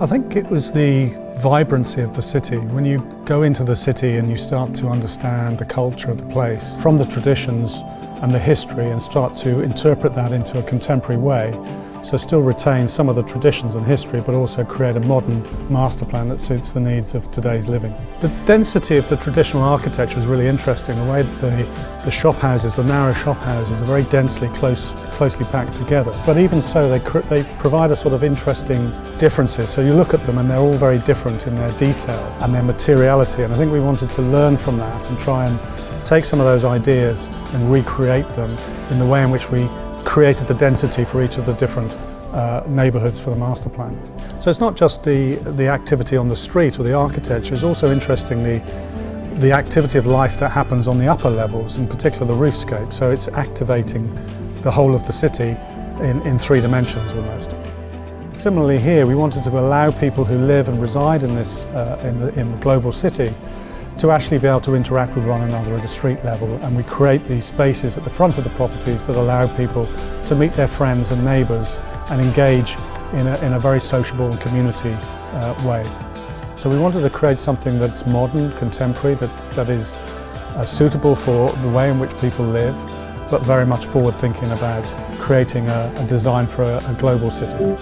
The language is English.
I think it was the vibrancy of the city. When you go into the city and you start to understand the culture of the place, from the traditions and the history, and start to interpret that into a contemporary way, so still retain some of the traditions and history, but also create a modern master plan that suits the needs of today's living. The density of the traditional architecture is really interesting. The way that the shop houses, the narrow shop houses, are very densely closely packed together. But even so, they provide a sort of interesting differences. So you look at them and they're all very different in their detail and their materiality. And I think we wanted to learn from that and try and take some of those ideas and recreate them in the way in which we created the density for each of the different neighbourhoods for the master plan. So it's not just the activity on the street or the architecture, it's also interestingly the activity of life that happens on the upper levels, in particular the roofscape. So it's activating the whole of the city in three dimensions almost. Similarly here, we wanted to allow people who live and reside in this in the global city to actually be able to interact with one another at a street level, and we create these spaces at the front of the properties that allow people to meet their friends and neighbours and engage in a very sociable and community way. So we wanted to create something that's modern, contemporary, that is suitable for the way in which people live, but very much forward thinking about creating a design for a global city.